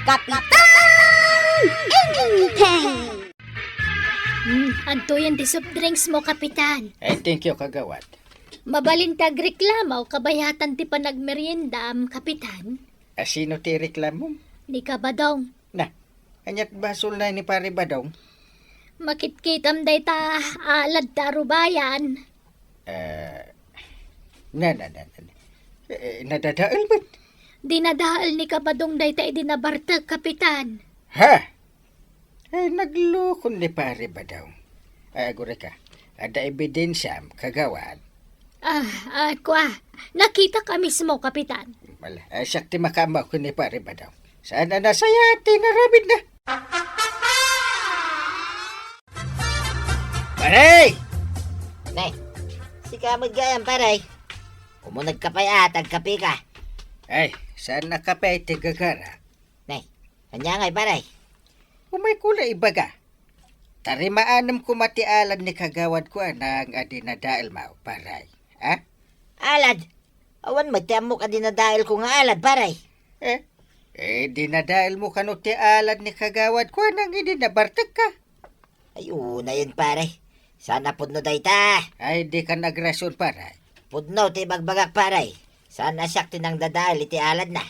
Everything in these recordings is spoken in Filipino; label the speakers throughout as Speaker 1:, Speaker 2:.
Speaker 1: Kapitan Inteng!
Speaker 2: Anto yan di soft drinks mo, Kapitan.
Speaker 3: Thank you, kagawad.
Speaker 2: Mabalintag reklamo, kabayatan ti panagmerienda, Kapitan.
Speaker 3: Sino ti reklamo?
Speaker 2: Ni Kabadong.
Speaker 3: Na, anyat basol na ni pare Badong?
Speaker 2: Makitkitam day ta alad ta rubayan.
Speaker 3: Nadadaal ba't?
Speaker 2: Dinadahal ni Kabadong day ta idinabartag, Kapitan.
Speaker 3: Ha? Naglukon ni pare Badong. Gure ka, ada ebidensya, kagawad.
Speaker 2: Nakita ka mismo, Kapitan.
Speaker 3: Wala, sakti makamaw ko ni pare Badong. Sana nasaya, tinarabid na. Paray!
Speaker 1: Nay, si kamod gayam paray. Kumunag ka pa yatag kapi ka.
Speaker 3: Ay, saan nakapay ti gagara?
Speaker 1: Nay, kanya ngay paray.
Speaker 3: Umay kula ibaga. Tarimaanam ko matialan ni kagawad ko ang adinadaal mao, paray. Ha?
Speaker 1: Alad, awan magtiam mo ka dinadahil ko nga alad paray.
Speaker 3: Dinadaal mo kano ti alad ni kagawad ko nang idinabartag ka.
Speaker 1: Ay, una yun paray. Sana pudno day ta.
Speaker 3: Ay, di ka nagrasyon, paray.
Speaker 1: Pudno ti bagbagak paray. Sana siyak tinang dadahil iti alad na.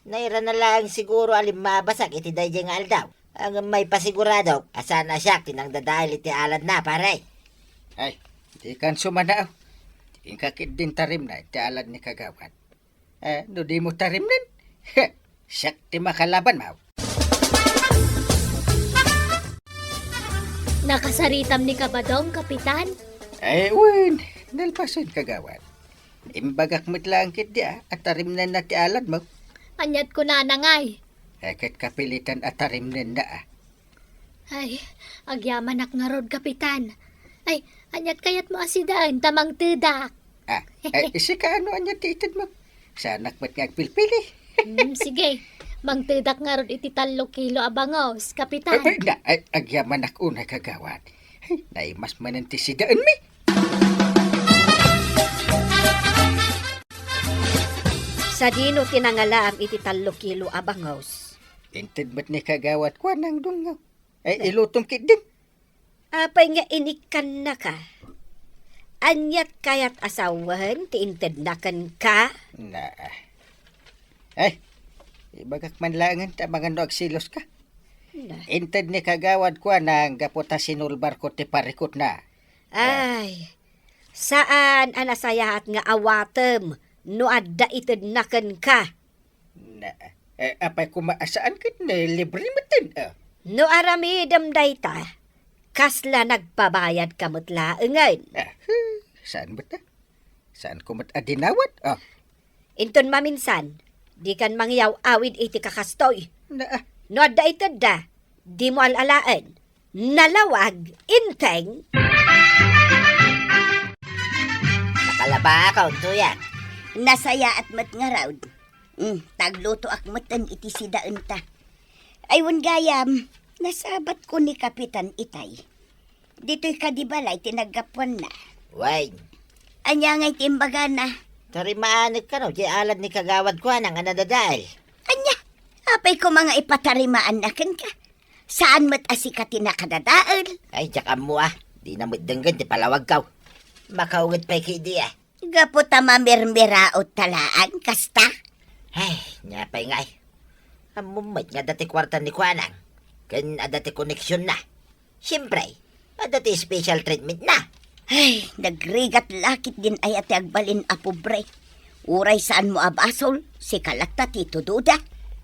Speaker 1: Naira na lang siguro alim mabasak iti day nga aldaw. Ang may pasigurado, asana siyak tinang dadahil iti alad na paray.
Speaker 3: Ay, di kan sumanaaw. Ingkakit din tarim na iti alad ni kagawad. No di mo tarim nin? Siyak ti makalaban mao.
Speaker 2: Nakasaritam ni Kabadong, Kapitan.
Speaker 3: Ay, uwin. Nalpason kagawad. Imbagak mo't lang kit dia at tarim na na ti alad mo.
Speaker 2: Anyat ko na nangay.
Speaker 3: Kat kapilitan at tarim na na
Speaker 2: Ay, agyamanak nga rod, Kapitan. Ay, anyat kayat mo asidaan, tamang tudak.
Speaker 3: Isi ka ano anya ti itid mo? Sanak ba't nga pilpili?
Speaker 2: Sige, mangtudak nga rod iti 3 kilo abangos, Kapitan.
Speaker 3: Agyaman ako na kagawad. Naimas mananti si daan mi.
Speaker 4: Sa dino tinangala ang iti 3 kilo abangos.
Speaker 3: Intid ba't ni kagawad ko nang dungaw? Ilutong kit din.
Speaker 4: Apay nga inikan na ka. Anyat kayat asawahan ti inted nakan ka.
Speaker 3: Ibagak man langan ta mga agsilos ka.
Speaker 4: Na.
Speaker 3: Intid ni kagawad ko nang gaputa sinulbar ko ti parikot na.
Speaker 4: Ay, saan anasayahat nga awatem no adda ited nakan ka?
Speaker 3: Apay kumaasaan kit na libre matin.
Speaker 4: No aramidam dayta, kasla nagpabayad kamot laengan.
Speaker 3: Saan ba ta? Saan ko mat adinawat?
Speaker 4: Inton maminsan, di kan mangyaw awid iti kakastoy. No adda ited da, di mo alalaan. Nalawag, inteng.
Speaker 1: Nakalaba ka unto yan.
Speaker 5: Nasaya at mat nga raud. Tagluto akmatan iti sidaan ta. Aywan gayam, nasabat ko ni Kapitan Itay. Dito'y kadibalay tinagapuan na.
Speaker 1: Way,
Speaker 5: Anya nga'y timbaga na.
Speaker 1: tarimaanag ka no, di alad ni kagawad ko nang anadadahil.
Speaker 5: Anya, apay ko mga ipatarimaan na kan ka. Saan mat asikati na kadadaal?
Speaker 1: Ay, tsaka mo di na magdanggan, di palawag ka. Makaungit pa'y kidi
Speaker 5: Gapo ta mamirmiraot talaan, kasta?
Speaker 1: Ay, nyapay nga Amumait nga dati kwarta ni Kuanang. Kan adati koneksyon na. Siyempre, adati special treatment na.
Speaker 5: Ay, nagrigat lakit din ay ati agbalin a pobre. Uray saan mo abasol, si kalata tito duda.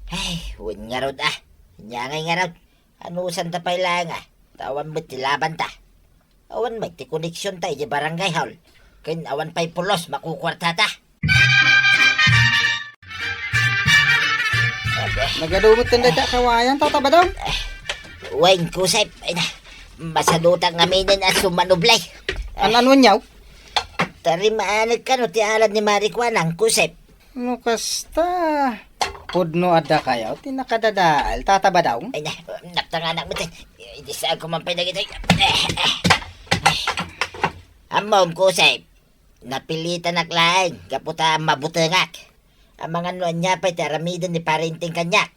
Speaker 1: Ay, huwag nga rod Nyangay nga rod. Anusan ta pa'y lang Tawan mo't tilaban ta. Awan may ti koneksyon tayo di barangay hall. Kan awan pa'y pulos makukwarta ta.
Speaker 3: Nagadumot tanda ta kawayan, tata ba daw?
Speaker 1: Wayne kusay. Ay na. Masadutang aminin at sumanublay.
Speaker 3: Ano nyaw?
Speaker 1: Tarimaanag ka no, ti alad ni Marikwanang kusay.
Speaker 3: No kasta. Pudno ada kayo, tinakadadaal, tata ba daw?
Speaker 1: Ay na, naktanganak mo tayo. Hindi saan ko man pinagitay. Amom kusay. Napilitan naklain. Kaputa mabutangak. Ang mga nuan niya pa'y taramidan ni parinting kanyak.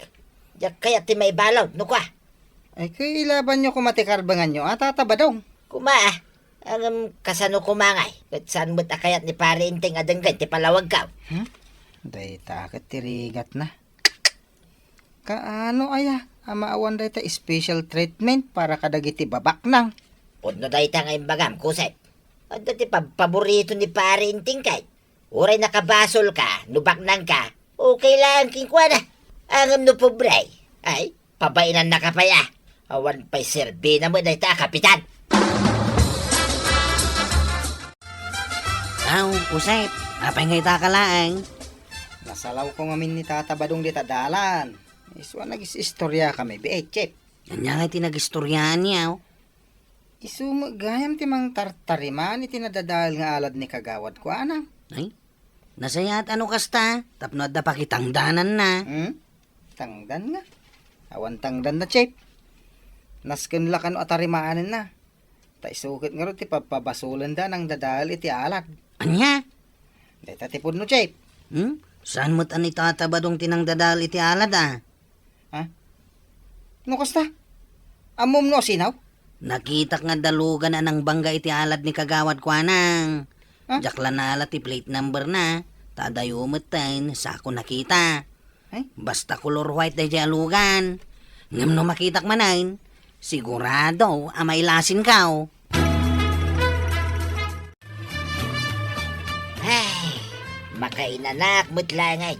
Speaker 1: Jak kaya ti may balot, no ka?
Speaker 3: Ay, kailaban nyo kumatikarbangan nyo, tatabadong.
Speaker 1: Kumaa, ang kasano kumangay. Kat saan mo't akayat ni pare Inteng adenggan ti palawag ka.
Speaker 3: Day takot tirigat na. Kaano aya, amaawan day ta special treatment para kadagiti babak nang.
Speaker 1: Pudno day ta ngayon bagam, kusay. At dati paborito ni pare Inteng kay. Uray nakabasol ka, nubaknang ka, okay lang kingkwa na. Ang no pobray, ay, pabainan na kapaya. Awan pa'y serbi na mo day ta, kapitan.
Speaker 6: Aw, usay, apay ngay takalaang.
Speaker 3: Nasalaw ko ngamin ni tatabadong di tadalan. Iswa nagis-istorya kami, chip.
Speaker 6: Kanya ngay tinag-istoryahan niya.
Speaker 3: Isumagayam ti mang tartariman iti nadadal nga alad ni kagawad ko, anang.
Speaker 6: Ay, nasaya at ano kasta, tapno at da pakitangdanan na.
Speaker 3: Tangdan nga. Awan tangdan na, chip. Nasken lakan o atarimaanin na. Ta isukit nga rin ti papabasulan da ng dadal iti alad.
Speaker 6: Anya?
Speaker 3: Deta ti pudno, chip.
Speaker 6: Saan mo't ani tatabadong tinangdadal iti alad
Speaker 3: No kasta? Amom no sinaw?
Speaker 6: Nakitak nga dalugan na ng bangga iti alad ni kagawad ko anang.
Speaker 3: Ha?
Speaker 6: Jakla na alat ti plate number na. Tadayo umatain, sako nakita.
Speaker 3: Ay?
Speaker 6: Basta color white day alugan. Ngam no makitak manain, sigurado amay lasin kao.
Speaker 1: Ay, makainanak mutlangay.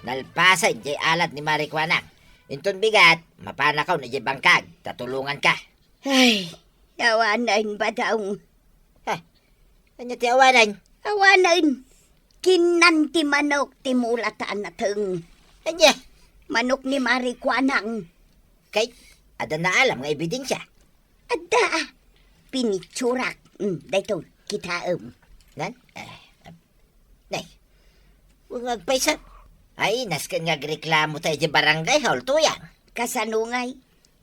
Speaker 1: Nalpasan jay alat ni Marikwanak. Inton bigat, mapanakaw na jay bangkag. Tatulungan ka.
Speaker 5: Ay, awanan ba daw?
Speaker 1: Anya ti awanan?
Speaker 5: Awanan. Kinanti manok ti mulataan nateng.
Speaker 1: Anya?
Speaker 5: Manok ni Marikwanang.
Speaker 1: Kay, ada na alam nga ebidensya.
Speaker 5: Ada. Pinitsurak. Dayto, kitaem.
Speaker 1: Nan? Nay, huwag agpaysan. Ay, naskan nga reklamo tayo di barangay hall tuyang.
Speaker 5: Kasanungay,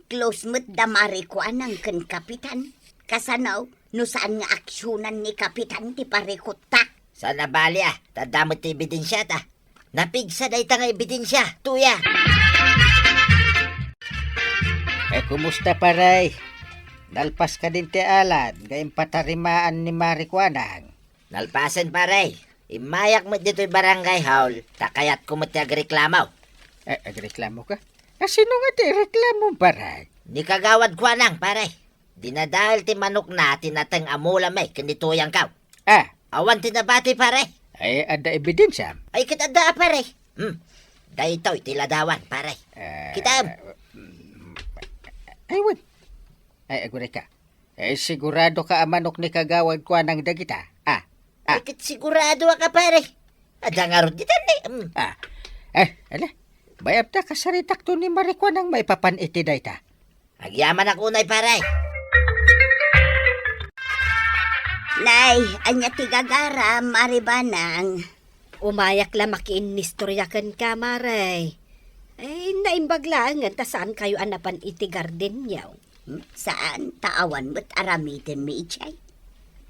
Speaker 5: close mo't da Marikwanang ken kapitan. Kasanaw, no saan nga aksyonan ni kapitan ti parikot ta.
Speaker 1: Sana bali tadamot ti ebidensya ta. Napigsa day ta nga ebidensya, tuya.
Speaker 3: Kumusta paray? Nalpas ka din ti alad, gayong patarimaan ni Marikwanang.
Speaker 1: Nalpasan pare. Imayak mo dito'y barangay hall. Takayat ko mo ti agreklamaw.
Speaker 3: Agreklamo ka? Sino nga ti reklamo, paray?
Speaker 1: Ni kagawad ko anang pare. Dinadahil ti manok na tinatang amula may kanituyang kaw. Awan tinabati pare.
Speaker 3: Ay, ada ebidensya.
Speaker 1: Ay kitanda pare. Daytoy tiladawan pare. Kitam.
Speaker 3: Ay, wan. Ay, agure ka. Sigurado ka amanok ni kagawad ko nang dagita.
Speaker 1: Ay kit sigurado ka pare. Ada nga ron ditan ni.
Speaker 3: Ala. Bayab ta kasaritak to ni Marikwanang may papaniti day ta.
Speaker 1: Agyaman ako unay pare.
Speaker 5: Nay, anya ti gagara, Maribanang.
Speaker 4: Umayak la makiinistoryakan ka, Maray. Ay, naimbaglaan ta saan kayo anapan iti garden yaw.
Speaker 5: Saan taawan mo't aramiden mi ichay?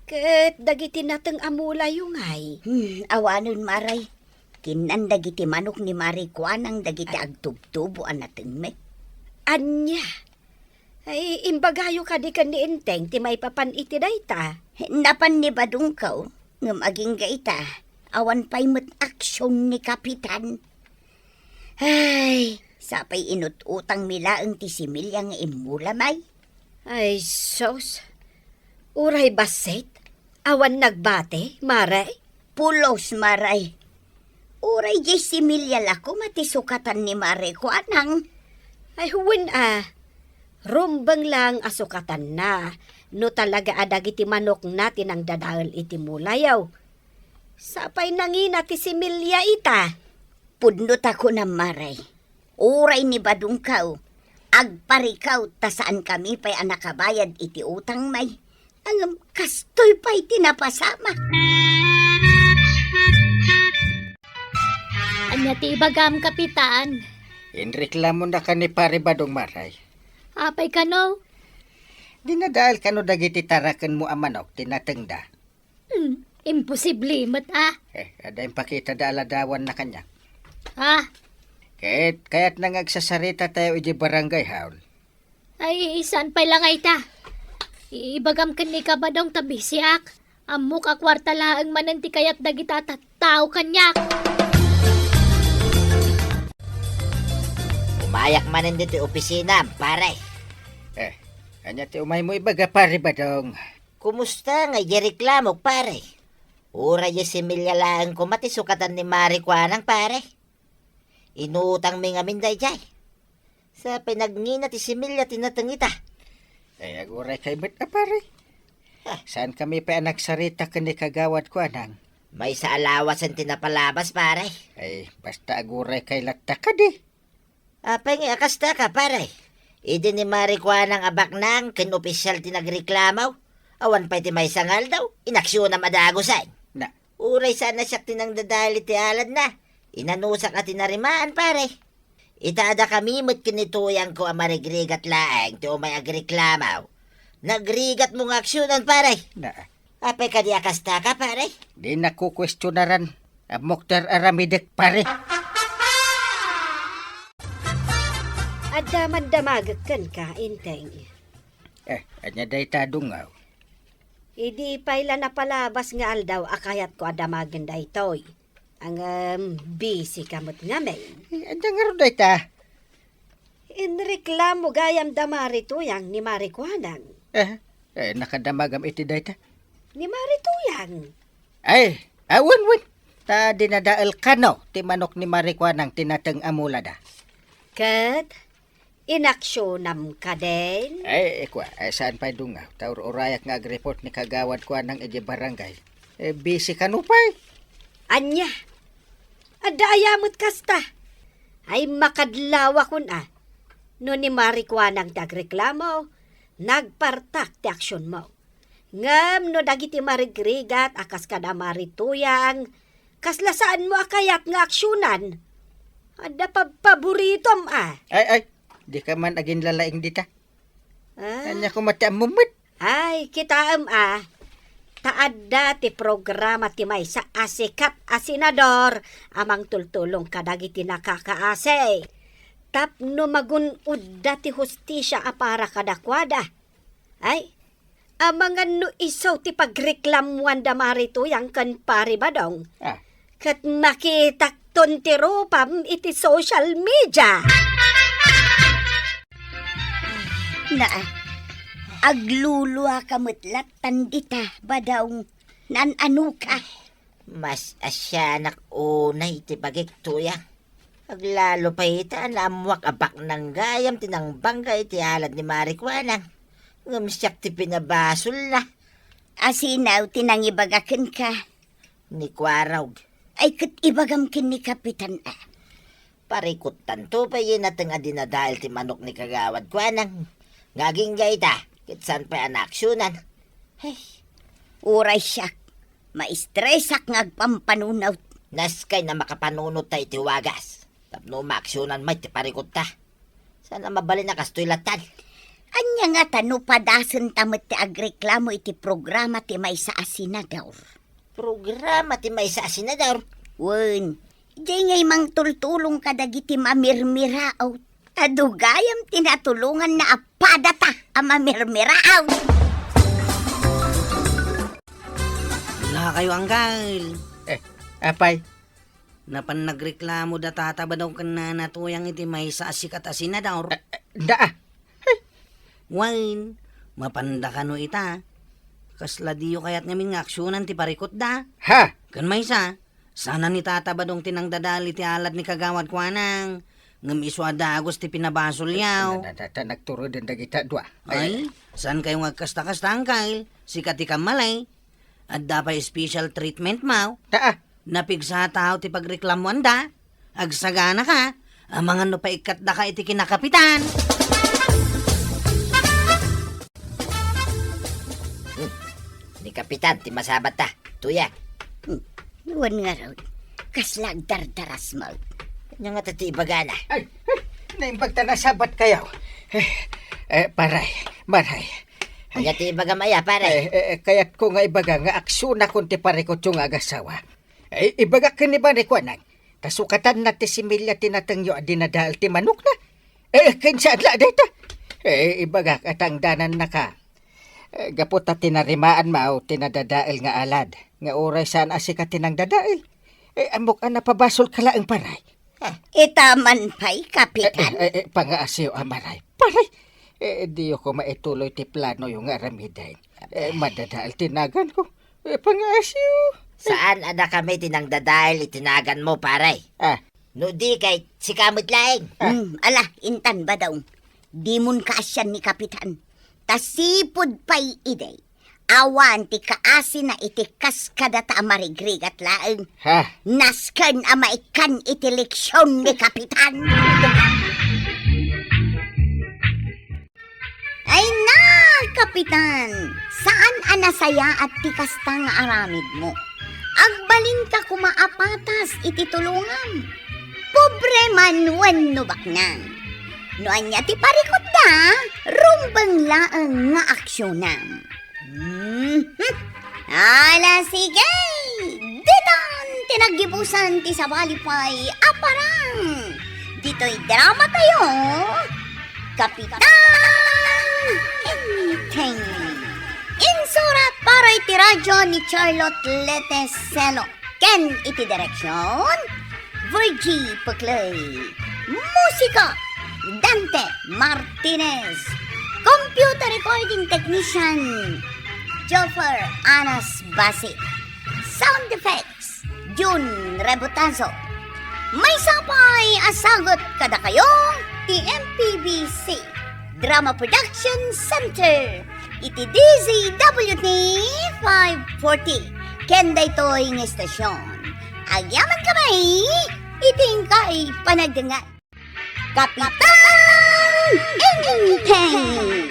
Speaker 4: Ket dagiti nateng amula yung ay.
Speaker 5: Awanon Maray. Kinan dagiti manok ni Marikwanang dagiti agtubtubuan natin me.
Speaker 4: Anya. Ay, imbagayo ka di ka ni Inteng, ti may papan iti dayta.
Speaker 5: Napan ni Badung kaw, ngam aging gaita. Awan pa'y mo't aksyon ni Kapitan. Ay, sapay inut-utang milaang ti similyang imulamay.
Speaker 4: Ay, sos. Uray basit? Awan nagbate, Maray?
Speaker 5: Pulos, Maray. Uray jay similya lako matisukatan ni Maray ko anang.
Speaker 4: Ay, huwin Rumbang lang asukatan na. No talaga adagiti manok natin ang dadahal iti mulayaw. Sapay nangina ti similya ita.
Speaker 5: Pudnot ako na Maray. Uray ni Badung kaw. Agparikaw ta saan kami pa'y anakabayad iti utang may. Ang kastoy pa'y tinapasama.
Speaker 2: Anya ti ibagam, kapitan.
Speaker 3: Inreklamo na ka ni Pare Badong Maray.
Speaker 2: Apay ka no?
Speaker 3: Dinadahil ka no dagiti tarakan mo ang manok, tinatengda.
Speaker 2: Imposible mat
Speaker 3: Ada yung pakita da aladawan na kanya. Kaya't nangagsasarita tayo iti barangay haul.
Speaker 2: Ay, isan pa lang ay ta. Ibagam kani ka ba dong tabi siak? Amok a kwarta laang mananti kayat dagita tao kanyak.
Speaker 1: Umayak man dito opisina, pare.
Speaker 3: Anya ti umay mo ibaga pare ba dong?
Speaker 1: Kumusta nga reklamo, pare? Ura yung similya lang ko matisukatan ni Mari Kwanang, pare. Inutang mi nga minday jay. Sa pinagngina ti similya tinatangita.
Speaker 3: Aguray kay bet na pare. Saan kami pa nagsarita kani kagawad ko anang?
Speaker 1: May sa alawas ang tinapalabas, pare.
Speaker 3: Basta aguray kay latta ka di.
Speaker 1: Apay nga akasta ka, pare. Idi ni Mari Kwanang abak nang kinopisyal tinagreklamaw. Awan pa iti may sangal daw. Inaksyon na madagosay.
Speaker 3: Na.
Speaker 1: Uray sana siya tinang dadali ti alad na. Inanusak at tinarimaan, pare. Itada kami mo't kinituyang ko ang marigrigat laeng ti umay agreklamaw. Nagrigat mong aksyonan, pare.
Speaker 3: Na.
Speaker 1: Apay ka di akasta ka, pare.
Speaker 3: Di na ko kwestiyonaran. Moktar aramidek pare.
Speaker 4: At damag-damagakan ka, inteng.
Speaker 3: Anya day tadungaw.
Speaker 4: Idi paila na palabas nga aldaw akayat ko adamagan da itoy. Ang busy kamot nga may.
Speaker 3: Anya nga ron day ta.
Speaker 4: Inreklamo gayam damari tuyang ni Mari Kwanang.
Speaker 3: Nakadamagam iti day ta.
Speaker 4: Ni Mari tuyang.
Speaker 3: Awan. Ta dinadaal kano ti manok ni Marikwanang tinateng amula da.
Speaker 4: Kat, inaksyon ka din.
Speaker 3: Saan pa dungaw? Taur urayak nga agreport ni kagawad ko ng iti barangay. Busy ka no pa.
Speaker 4: Anya, adayamot kasta. Ay makadlawa kun No ni Mari Kwanang tagreklamo, nagpartak ti aksyon mo. Ngam no dagiti marigrigat akas kada marituyang, kaslasaan mo akayat nga aksyonan. Ada paboritom
Speaker 3: Di ka man agin lalaing dita.
Speaker 4: Ah.
Speaker 3: Anya ko mati amumit.
Speaker 4: Ay, kitaam taadda ti programa ti may sa asikat asenador amang tultulong kadagiti nakakaase. Tapno magunudda ti hustisya para kadakwada. Ay, amangan no isaw ti pagreklamuan da marito yang kan pari badong. Kat makitakton ti rupam iti social media.
Speaker 5: Na, agluluwa kamutlat tandita badaw nan anu ka.
Speaker 1: Mas asyanak unay ti bagik tuya. Aglalo pa ita na amuak abak ng gayam tinang bangga iti alad ni Mari Kwanang. Ngamsyak ti pinabasol na.
Speaker 5: Asinaw tinangibagakin ka.
Speaker 1: Ni Kwaraw.
Speaker 5: Ay kat ibagam kin ni Kapitan
Speaker 1: Parikot tanto pa yun at nga dinadahil ti manok ni kagawad Kwanang. Ngaging gayta, kitsan pa ang aksyonan.
Speaker 5: Uray siya, maistresak ngagpampanunaw.
Speaker 1: Naskay na makapanunod tayo ti wagas. Tapno maaksyonan may ti parikot ta. Sana mabali na kastoy latan.
Speaker 5: Anya nga tano padasan tamat ti agreklamo iti programa ti may sa asenador.
Speaker 1: Programa ti may sa asenador.
Speaker 5: Wen, di ngay mang tultulong kadagiti mamirmiraaw. Tadugayam tinatulungan na apadata ang mamirmiraaw.
Speaker 6: Wala kayo, Anggal.
Speaker 3: Apay.
Speaker 6: Napan nagreklamo da tataba daw ka na natuyang iti may sa asikat asenador.
Speaker 3: Da.
Speaker 6: Wine, mapanda ka no ita. Kasla diyo kayat ngamin nga aksyonan ti parikot da.
Speaker 3: Ha?
Speaker 6: Kan may sa, sana ni tataba dong tinang dadali ti alad ni kagawad Kwanang. Ngam iswa dagos ti pinabasol yaw.
Speaker 3: Nagturo din dagita dua.
Speaker 6: Ay, saan kayo ngagkasta-kasta, Angkal? Sikat ti kamalay. At dapat special treatment mo.
Speaker 3: Da.
Speaker 6: Napigsa tao ti pagreklamuan da. Agsagana ka. Amangan no pa ikat da ka iti kinakapitan.
Speaker 1: Ni Kapitan, ti masabat ta. Tuya.
Speaker 5: Wen nga raw, kaslag dardaras mo.
Speaker 1: Kanya nga tati ibagana.
Speaker 3: Naimbagta na sabat kayo. Maray.
Speaker 1: Kanya ti ibagamaya, pare.
Speaker 3: Kaya't ko nga ibaga nga aksyon na kung ti parikot yung agasawa. Ibaga ka ni Mari Kwanang. kasukatan na ti similya tinatangyo dinadal ti manok na. Kinsa adla dayta. Ibaga katangdanan na ka. Gapot ta tinarimaan mao tinadadael nga alad. Nga oray saan asi ka tinang dadael. Amok na pabasol ka laeng paray.
Speaker 5: Itaman pa'y, Kapitan.
Speaker 3: Pangaasiyo amaray. Paray. Di ako maituloy ti plano yung aramiday. Madadael tinagan ko. Pangaasiyo.
Speaker 1: Saan ada kami tinang dadail itinagan mo, paray? No di kay si kamot laeng.
Speaker 5: Ala, intan ba daw? Di mun kaasyan ni Kapitan. Tasipod pa'y iday. Awan ti kaasi na itikas kadata amarigrig at laeng. Naskan amaikan iti leksyon ni Kapitan. Ay na, Kapitan! Saan anasaya at tikasta nga aramid mo? Agbalin ka kumaapatas iti tulungan. Pobre man wenno baknang. Noan niya ti parikot da, rumbang laang nga aksyonan. Ala sige! Ditan tinagibusan ti sabalipay aparang. Dito'y drama tayo. Kapitan Inteng. Insurat para iti radyo ni Charlotte Leteselo. Ken iti direksyon Virgie Paclay. Musika Dante Martinez. Computer recording technician Joffer Anas Basi. Sound effects June Rebutazo. May sapay asagot kada kayo ti MPBC Drama Production Center iti DZWT 540 kenda ito'y ng estasyon. Agyaman kamay iting kay panagdangan. Kapitan Inteng.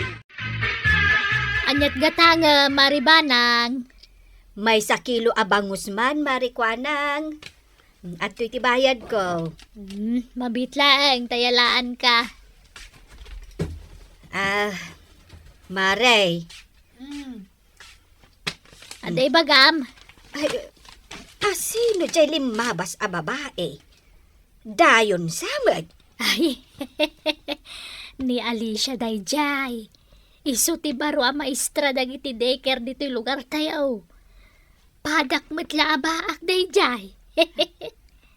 Speaker 2: Anyat gatang maribanang.
Speaker 4: May sakilo abangus man, marikwanang. At ito'y tibayad ko.
Speaker 2: Mabitlaang tayalaan ka.
Speaker 4: Maray.
Speaker 2: Aday bagam.
Speaker 4: Ay, sino dyan limabas a babae? Dayon samad.
Speaker 2: Ay, ni Alicia dayjay. Isu ti baro a maestra dagiti daycare dito'y lugar tayo. Padak metla abaak dayjay.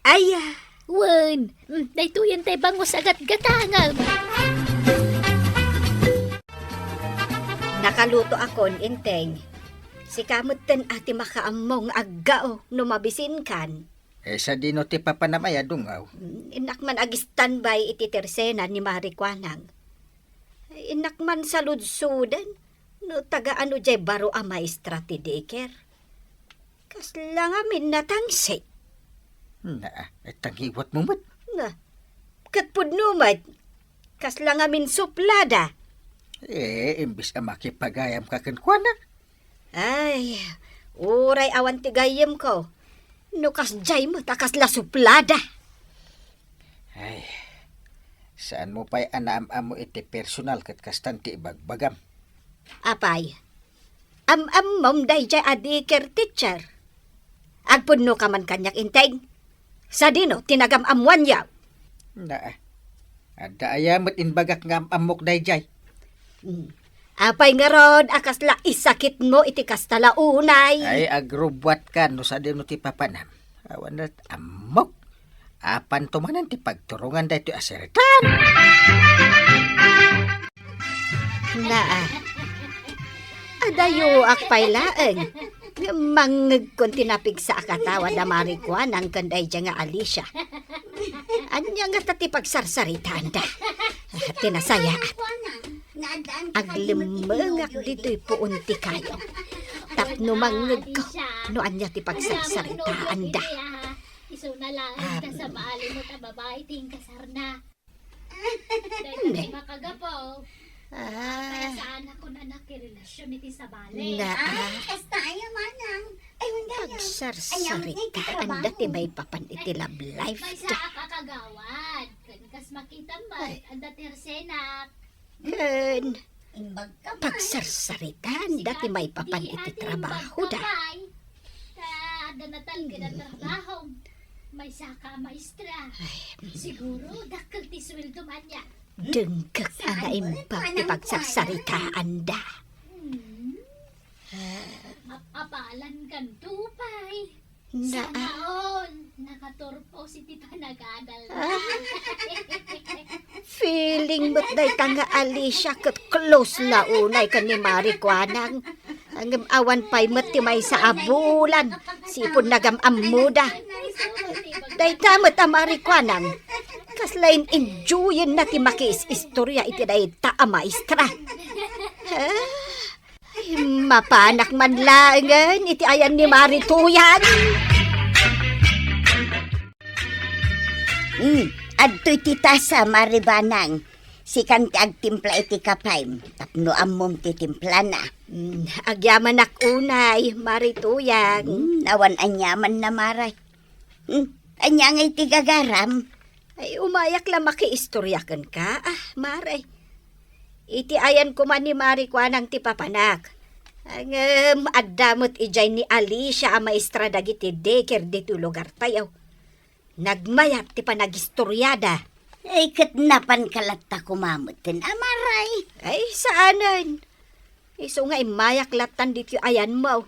Speaker 4: Aya.
Speaker 2: Wen, daytoyan tay bangos agat gatangam.
Speaker 4: Nakaluto akon, Inteng. Si kamutan ati makaamong aggao no mabisin kan.
Speaker 3: Sa dino ti papanamaya dungaw.
Speaker 4: Inak man ag standby iti tersena ni Marikwanang. Inak man sa ludsudan no taga ano jay baro a maestra ti daycare. Kaslang amin natangsi.
Speaker 3: Tangiwat mo mat.
Speaker 4: Katpud numat. Kaslang amin suplada.
Speaker 3: Imbis na makipagayam ka kankwana.
Speaker 4: Ay, uray awan ti gayem ko. Nukas jay mo takas la suplada.
Speaker 3: Ay, saan mo pa'y anaam mo iti personal kat kastanti ibagbagam?
Speaker 4: Apay, mom day jay adiker teacher. Agpunno ka man kanyak Inteng. Sa dino, tinagam amuan yaw.
Speaker 3: Ada ayamot inbagak nga amok day jay.
Speaker 4: Apay nga rod, akasla isakit mo iti kastala unay.
Speaker 3: Ay, agrubwat ka no sa dino ti papanam. Awan na amok. Apan tumanan ti pagturungan da iti aseritan.
Speaker 4: Adayo akpay laeng. Mangeg kon tinapig sa akatawa da Marikwan ang kanday dya nga Alicia. Anya nga tati pagsarsaritaan da. Tinasayaan. Aglimengak dito'y puunti kayo. Tapno mangeg ko. No anya ti pagsarsaritaan da.
Speaker 2: Iso na lang ta sa baali mo ta babae ting kasarna. Dahil makagapaw. Kaya saan ako na nakirelasyon iti sa bali.
Speaker 5: Kastaya manang. Ay,
Speaker 4: Pagsarsaritaan dati may papan iti love life.
Speaker 2: May sa akakagawad. Kanikas makita man. Anda tersenak.
Speaker 4: Pagsarsaritaan dati may papan iti trabaho da.
Speaker 2: Ada natal ka na trabaho. May saka maestra. Siguro, dakkel ti sweldo man niya.
Speaker 4: Dengkak ang imbang ipagsasaritaan da.
Speaker 2: Apalan kan tupay.
Speaker 4: Na,
Speaker 2: Sanaon, nakaturpo si Tita Nagadal.
Speaker 4: feeling mo't day tanga Alicia kat close na unay ka ni Marikwanang. Ang awan pa'y mo't ti may sa abulan. Sipon nagam amuda. Day tamot ang Marikwanang. Kaslain enjoyin na ti makis istorya iti day ta maestra. Mapanak man langan iti ayan ni Marituyan.
Speaker 5: Adto'y tita sa Maribanang. Sikan ti agtimpla iti kapay. Tapno ammom ti timpla na.
Speaker 4: Agyaman ak unay, Marituyan.
Speaker 5: Nawan anyaman na maray. Anya ngay ti gagaram.
Speaker 4: Ay umayak lang makiistoryakan ka. Maray. Iti ayan ko man ni Marikwanang ti papanak. Ang addamot ijay ni Alicia ang maestra dagiti deker dito lugar tayo. Nagmayat ti panagistoryada.
Speaker 5: Ay katnapan kalatta kumamutin. Amaray.
Speaker 4: Ay saanan? Iso nga imayak latan dito ayan mo.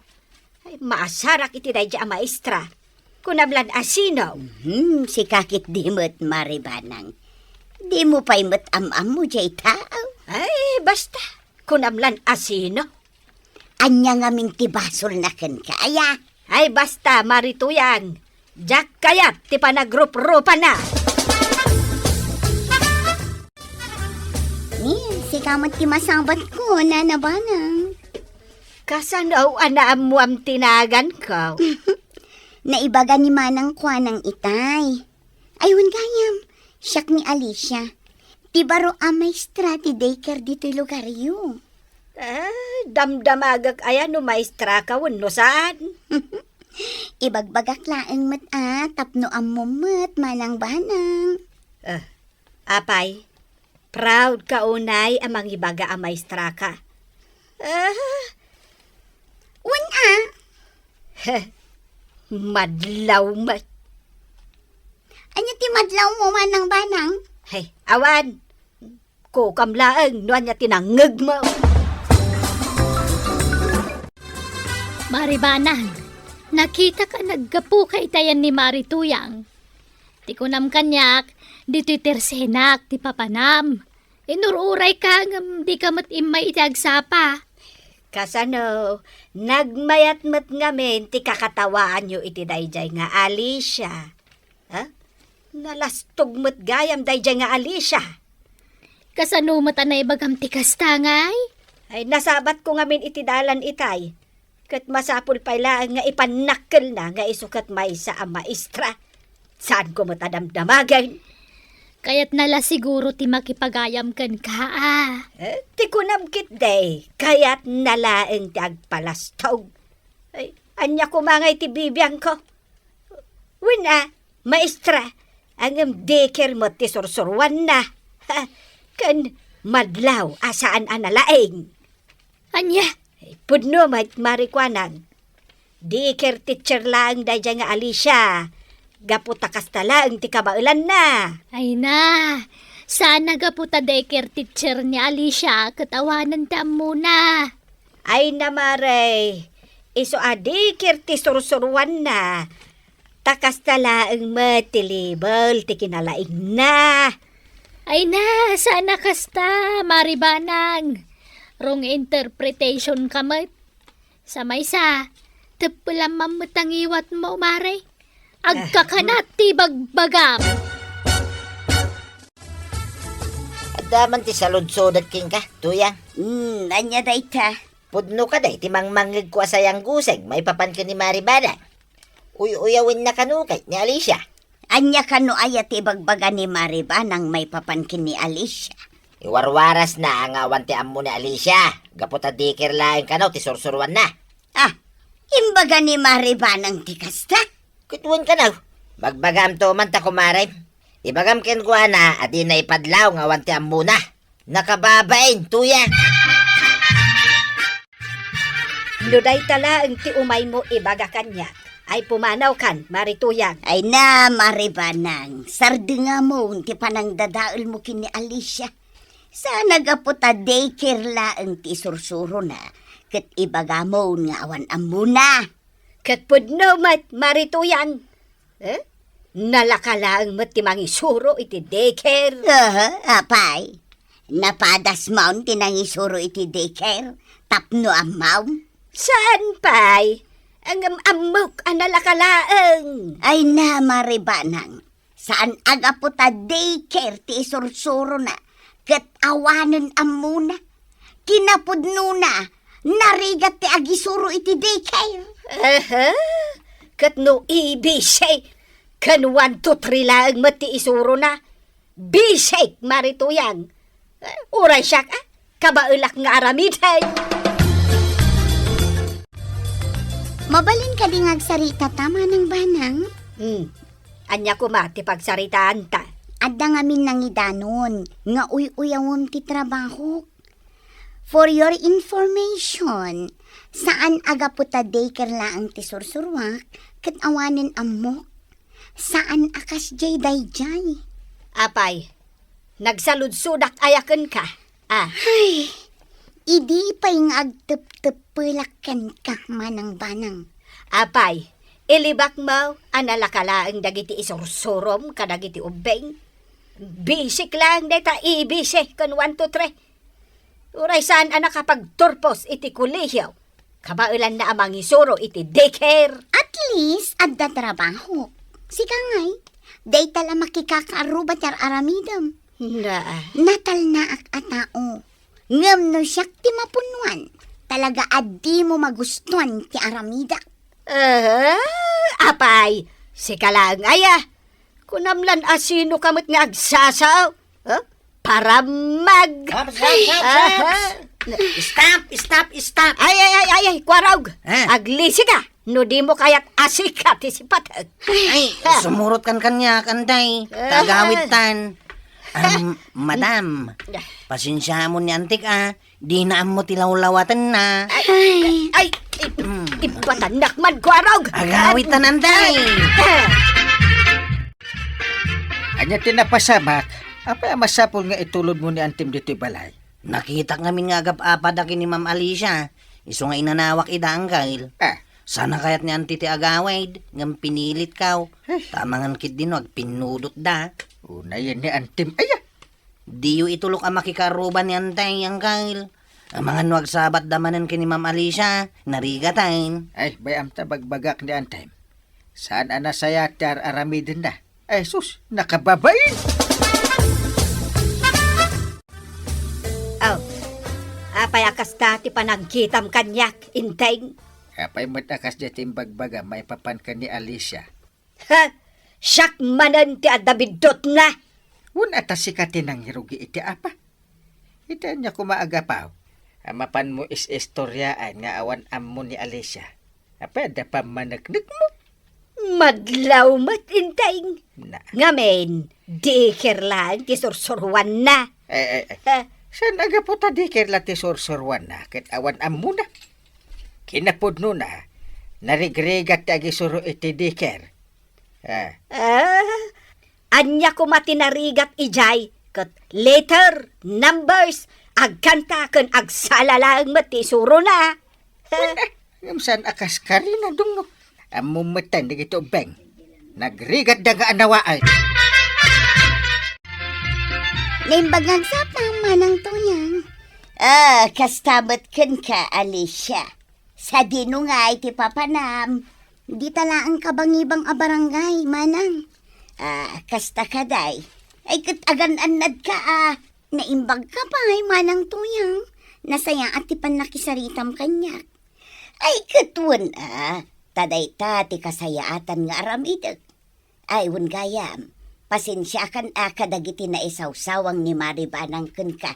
Speaker 4: Ay maasarak iti day ang maestra. Kunamlan asino.
Speaker 5: Si kakit dimot Maribanang. Di mo pa'y mat-am-am mo jay tao.
Speaker 4: Ay basta. Kunamlan asino.
Speaker 5: Anya nga ming tibasol na kan kaya.
Speaker 4: Ay basta Marituyan. Jack kayat ti panagrup-rupa na.
Speaker 5: Si kamot ti masabat ko, nanabanang.
Speaker 4: Kasanaw anaam mo am tinagan ko.
Speaker 5: Naibaga ni Manang Kwanang itay. Ayun gayam, siyak ni Alicia. Ti baro a maestra ti daycare dito'y lugar yu.
Speaker 4: Damdamagak ayan no maestra ka no saan?
Speaker 5: Ibagbagak laeng mat tapno amumot Manang Banang.
Speaker 4: Apay, proud ka unay amang ibaga a maestra ka. Madlaw mat.
Speaker 5: Anya ti madlaw mo Manang Banang?
Speaker 4: Hey, awan. Kukamlaeng no anya tinangeg mo.
Speaker 2: Maribanang, nakita ka naggapu kay tayan ni Marituyang. Ti kunam kanyak, dito'y tersenak ti papanam. Inururay ka ngam di ka matimay itagsapa.
Speaker 4: Kasano, nagmayat mat ngamin ti kakatawaan nyo iti dayjay nga Alicia. Nalastog mat gayam dayjay nga Alicia.
Speaker 2: Kasano matanay bagam ti kastangay?
Speaker 4: Ay nasabat ko ngamin iti dalan itay. Kat masapul pa lang nga ipanakkel na nga isukat may sa maestra. Saan ko matadamdamagan?
Speaker 2: Kaya't nala siguro ti makipagayam kan ka
Speaker 4: Ti kunamkit day, kaya't nalaeng ti agpalastog. Ay, anya kumangay ti bibiyang ko. Wina, maestra, ang deker mo ti sursurwan na. Kan madlaw asaan analaeng.
Speaker 2: Anya?
Speaker 4: Pudno Marikwanang. Deker teacher lang dayjay nga Alicia. Gaputakas talang ti kabailan na.
Speaker 2: Ay na, sana gaputa daycare teacher ni Alicia katawanan ta muna.
Speaker 4: Ay namaray, iso adi kirti sursurwan na. Takas talaang matilibol ti kinalaing na.
Speaker 2: Ay na, sana kasta, Maribanang. Wrong interpretation ka mat. Sa maysa, tapulang mamutangiwat mo, Mare. Agkakanat ti bagbagam.
Speaker 1: Adaman ti saludsodat king ka, tuyang.
Speaker 5: Anya day ta.
Speaker 1: Pudno ka day, timang mangig ko asayang guseng, may papan ka ni Maribana. Uyawin na kanukay ni Alicia.
Speaker 5: Anya kano ayat ibagbaga ni Maribanang may papankin ni Alicia.
Speaker 1: Iwarwaras na ang awan ti ammo ni Alicia. Gaputa dikir laing kanaw, ti sursurwan na.
Speaker 5: Imbaga ni Maribanang ti kasta.
Speaker 1: Kutuan ka na. Magbagam to man ta kumaray. Ibagam ken ko na at di na ipadlaw nga wanti ang muna. Nakababain, tuya.
Speaker 4: Nuday tala ang ti umay mo ibaga kanya. Ay pumanaw kan, Marituyang.
Speaker 5: Ay na, maribanang. Sardi nga mo, ti panang dadaol mo kini Alicia. Sana gaputa daycare laang ti sursuro na. Kat ibaga mo nga awan amuna.
Speaker 4: Katpudno mat, Marituyang. Nalakalaang mat ti mangisuro iti daycare.
Speaker 5: Apay. Napadas maun tinangisuro iti daycare. Tapno amaw.
Speaker 4: Saan pay? Ang amok ang nalakalaang.
Speaker 5: Ay na, maribanang. Saan aga po ta daycare ti isursuro na. Kat awanan amuna. Kinapudno na. Narigat ti agisuro iti daycare.
Speaker 4: Kat no ibisay. Kan 1, 2, 3 lang mati isuro na. Bisay, Marituyang. Uray siya ka. Kabaulak nga aramiday.
Speaker 5: Mabalin ka ding agsarita tama ng banang.
Speaker 4: Anya ko mati pagsaritaan ta.
Speaker 5: Adda nga min nangidanon. Nga uyawom ti trabaho. For your information, saan aga po ta daycare laang ti sursurwak, kat awanin amok. Saan akas jay dayjay?
Speaker 4: Apay, nagsaludsudak ayakan ka.
Speaker 5: Ay, idi pa'y nga agtep-tepulakan ka manang banang.
Speaker 4: Apay, ilibak mo ang nalakalaang dagiti isursurom ka dagiti ubeng. Bisik lang deta ibisik kan 1, 2, 3. Uray saan ang nakapagturpos iti kulihiyaw. Kabailan na amang isuro iti daycare.
Speaker 5: At least, adda trabaho. Sika ngay, day tala makikakaruba tar aramidam.
Speaker 4: Na,
Speaker 5: Natal na ak atao. Ngam no siyak ti mapunuan. Talaga addi mo magustuhan ti aramida.
Speaker 4: apay, sika lang aya. Kunamlan asino kamot nga agsasaw. Para mag...
Speaker 6: Stop!
Speaker 4: Ay, kwarog.
Speaker 6: Ah.
Speaker 4: Aglisi ka. No di mo kaya't asikat isipat.
Speaker 6: Ay, sumurot kan kanya, kanday. Tagawit tan. Madam, pasensya mo ni antik Di na mo tilawlawatan na.
Speaker 4: Ay, ipatanak man, kwarog.
Speaker 6: Agawit tan anday.
Speaker 3: Anya tinapasamak, apa masapol nga itulod mo ni Antim dito balay?
Speaker 6: Nakita namin nga agap-apad ni Ma'am Alicia. Iso nga inanawak idanggal. Sana kayat ni Auntie ti agawid, ngam pinilit kaw. Tamangan kit din wag pinudot da.
Speaker 3: Una yan ni Antim. Aya,
Speaker 6: Diyo itulok ang makikaruban ni Antay ang kail. Ang mga nuwag sabat damanan kini Ma'am Alicia, narigatain.
Speaker 3: ay bayam tabagbagak ni Antim. Saan anasaya tar aramidin na? Ay sus, nakababain!
Speaker 4: Apay akas dati pa nagkitam kanyak, inteng.
Speaker 3: Apay matakas dating bagbaga may papan ka ni Alicia.
Speaker 4: Siyak manan ti adabidot na.
Speaker 3: Un atasikatin ang hirugi iti apa. Ita niya kumaagapaw. Amapan mo is istoryaan nga awan ammo ni Alicia. Apa da pa managnig mo?
Speaker 4: Madlaw mat inteng.
Speaker 3: Na.
Speaker 4: Ngamen, dikir lang ti sursurwan na.
Speaker 3: Ay. San aga po ta dikir lati sursurwan na ket awan ammo na. Kinapudno na. Narigrigat ti agisuro iti dikir.
Speaker 4: Anya ko matinarigat ijay. Kat letter, numbers, agkanta kan agsalalang mati suro na.
Speaker 3: Ngam akas kari na dungo. Amumatan di gito beng. Nagrigat daga anawaan.
Speaker 5: Limbagang sapang manang tuyang. Kastabat kan ka, Alicia. Sa dino nga iti papanam. Di talaan ka bangibang abarangay, manang. Kasta ka day. Ay katagan-anad ka Naimbag ka pa ay manang tuyang. Nasaya at tipan nakisaritam kanyak. Ay katuan taday ti kasayaatan nga aramidag. Ay gayam. Pasensya kan kadagiti na isawsawang ni Maribanang kun ka.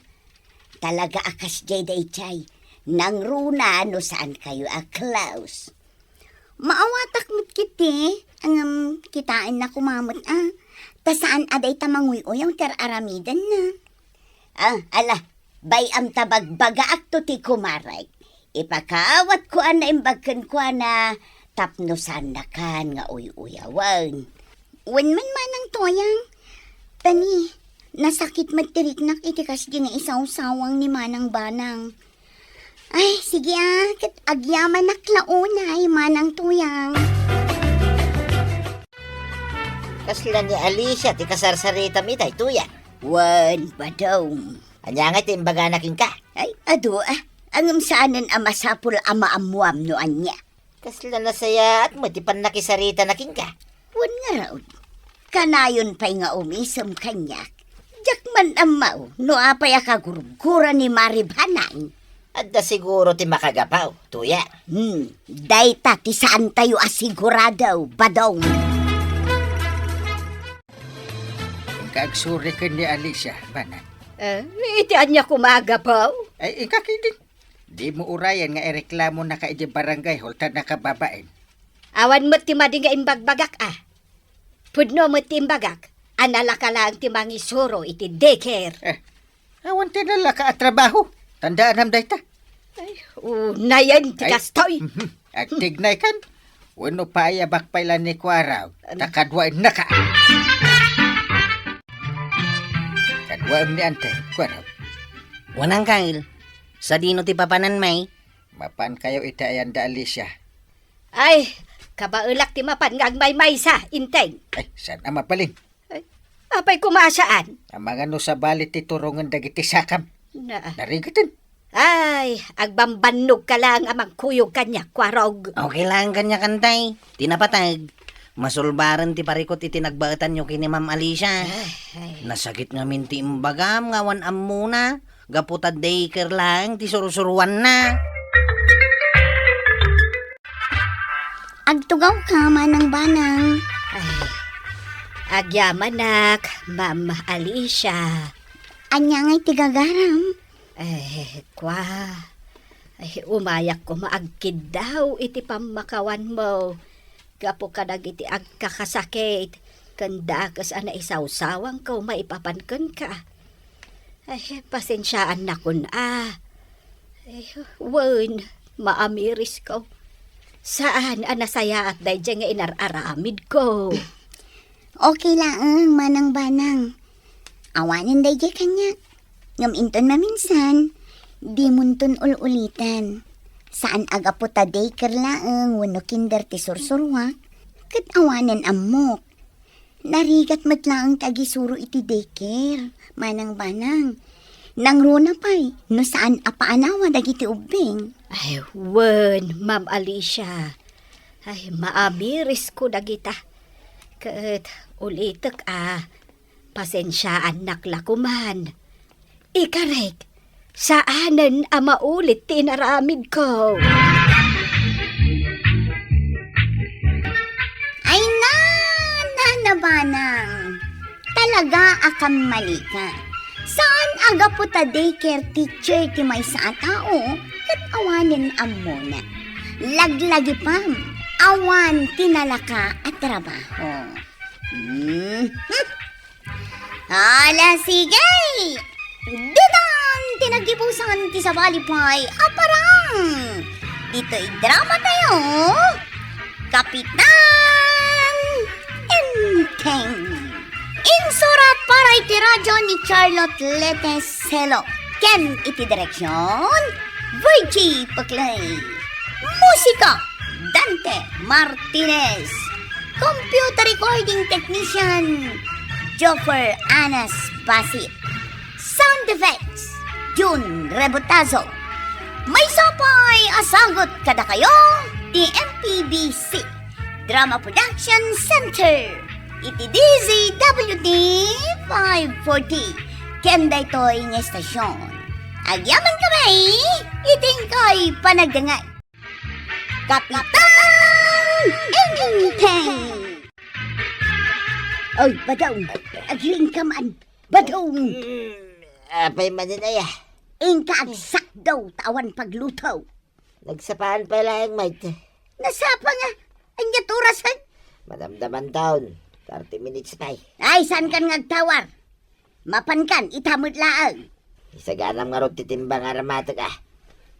Speaker 5: Talaga akas jay day chay. Nang runa no saan kayo Klaus. Maawatak mo't kiti. Ang kitain na kumamot Ta saan aday tamanguy-uy ang ter-aramidan na. Ala, bayam tabagbaga ak to ti kumaray. Ipakawat ko na imbagkan ko na tapno sanakan nga uy-uyawan. Wen man manang toyang, tani, nasakit magtiriknak itikas di nga isaw-sawang ni manang banang. Ay, sige kat agyaman naklaunay manang tuyang.
Speaker 1: Kasla ni Alicia, ti kasarsarita mitay, tuya.
Speaker 5: Wan ba daw?
Speaker 1: Anya nga timbaga nakin ka.
Speaker 5: Ay, ado angam saanan amasapul amaamuam no anya.
Speaker 1: Kasla na saya at mo, ti panakisarita nakin ka.
Speaker 5: Wan nga raw. Kanayon pa'y nga umisam kanyak. Jakman amaw, no apay akagurugura ni Maribhanan.
Speaker 1: At da siguro ti makagapaw, tuya.
Speaker 5: Dayta ti saan tayo asiguradaw, badong.
Speaker 3: Kagsuri ka ni Alicia, banan.
Speaker 4: Itian niya kumagapaw.
Speaker 3: Ay, ikakidin. Di mo urayan nga ireklamo na ka iti barangay hol ta nakababain.
Speaker 4: Awan mo ti madi nga imbagbagak Pudno mo ti imbagak. Anala ka lang ti mangisuro iti daycare.
Speaker 3: Awan tinala ka at trabaho. Tandaan ham dayta.
Speaker 4: Unayan ti kastoy.
Speaker 3: At tignay kan. Wano pa ayabak pala ni Kwaraw. Takadwain na ka. Kadwain ni ante, Kwaraw.
Speaker 6: Wanang kail. Sa dino ti papanan may.
Speaker 3: Mapan kayo itayan da Alicia.
Speaker 4: Ay, kabaulak ti mapan nga agmay-may sa inteng.
Speaker 3: Ay, saan ang mapalin?
Speaker 4: Apay kumasaan.
Speaker 3: Ang mga no sa balit ti turungan dagiti sakam. Narigatin.
Speaker 4: Ay, agbambanog ka lang amang kuyog kanya, Kwarog.
Speaker 6: Okay lang kanya kantay. Tinapatag. Masulbaran ti parikot iti nagbaetan nyo kini Ma'am Alicia. Nasakit nga minti imbagam nga wan muna. Gaputad daycare lang ti surusuruan na.
Speaker 5: Agtugaw ka manang banang.
Speaker 4: Ay, agyamanak, Ma'am Alicia.
Speaker 5: Anya nga'y tigagaram.
Speaker 4: Umayak ko maagkid daw iti pamakawan mo. Gapo ka iti agkakasakit. Kanda kas ana isaw-sawang ko maipapankan ka. Ay, pasensyaan na kun wen, maamiris ko. Saan anasaya at dahi nga inararamid ko?
Speaker 5: Okay lang, manang banang. Awanin dahi kanya. Ngaminton maminsan, di munton ululitan. Saan aga po ta daycare laang, wano kinder ti sursurwak. Kat awanan amok. Narigat matlaang tagisuro iti daycare, manang banang. Nangruna pa'y, no saan apaanawa dagiti ubing.
Speaker 4: Ay, wen, Ma'am Alicia. Ay, maamiris ko dagita. Kat ulitek pasensyaan naklakuman. Ikarek, saanan maulit tinaramid ko.
Speaker 5: Ay banang. Talaga akam mali ka. Saan aga po ta daycare teacher ti may sa tao? Kat awanin amona. Laglagi pam. Awan tinalaka at trabaho. Hala sige! Didan! Tinagibusan ti sa balipay. Aparang! Dito'y drama tayo. Kapitan Enteng. Insurat para iti radyo ni Charlotte Leteselo. Ken iti direksyon Virgie Paclay. Musika Dante Martinez. Computer recording technician Joffer Anas Basit. Sound effects June Rebotazo. May sapay asagot kada kayo di MPBC Drama Production Center. Iti DZWD 540. Kenda ito'y ng estasyon. Agyaman kami, iting ko'y panagdangay. Kapitan Enteng! Oy, badong, agling ka man. Badong!
Speaker 1: Apay maninaya.
Speaker 5: Ingkagsak daw tawan paglutaw.
Speaker 1: Nagsapaan pala yung mate.
Speaker 5: Nasapa nga, ang yaturasan.
Speaker 1: Madamdaman taon. 30 minutes pa.
Speaker 5: Ay, saan kan ngagtawar? Mapan kan, itamot laang.
Speaker 1: Isaganam nga ron titimbang aramatag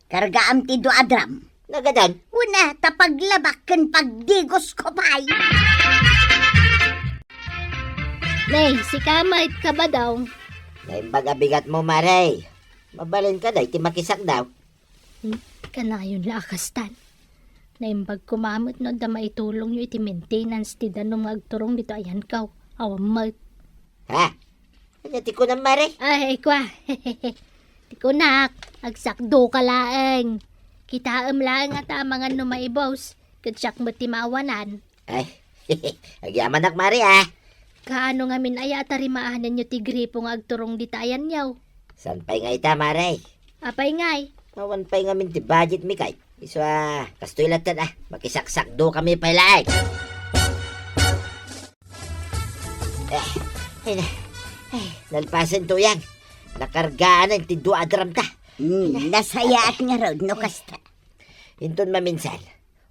Speaker 5: Kargaam ti do adram.
Speaker 1: Nagadan,
Speaker 5: Una, tapaglabak kan pagdigos ko pa'y.
Speaker 2: Nay, si Kamay ka ba daw?
Speaker 1: naimbag abigat mo, Maray. Mabalin ka day, ti makisak daw.
Speaker 2: Kanayon lakastan. Naimbag kumamot no da maitulong nyo iti maintenance ti danom agturong dito ayan kaw. Awamag.
Speaker 1: Ha? Ano ti ko na, Maray?
Speaker 2: Ay, kwa. Tikunak, agsakdo ka laeng. Kitaam laeng at mga numaibaws. Kadsak mo ti mawanan.
Speaker 1: Ay, agyaman ak, Maray, ah.
Speaker 2: Kaano nga min aya tarimaanan nyo ti gripo nga agturong dito ayan yaw.
Speaker 1: San pa'y nga ita, Maray?
Speaker 2: Apay ngay.
Speaker 1: Mawan pa'y nga min ti budget mi kay. Iso kastoy latan makisaksak-do kami pa'y laeng. Nalpasan to yan. Nakargaan ang tindu adram ta.
Speaker 5: Nasaya at nga raw, no kasta.
Speaker 1: Hinton maminsan.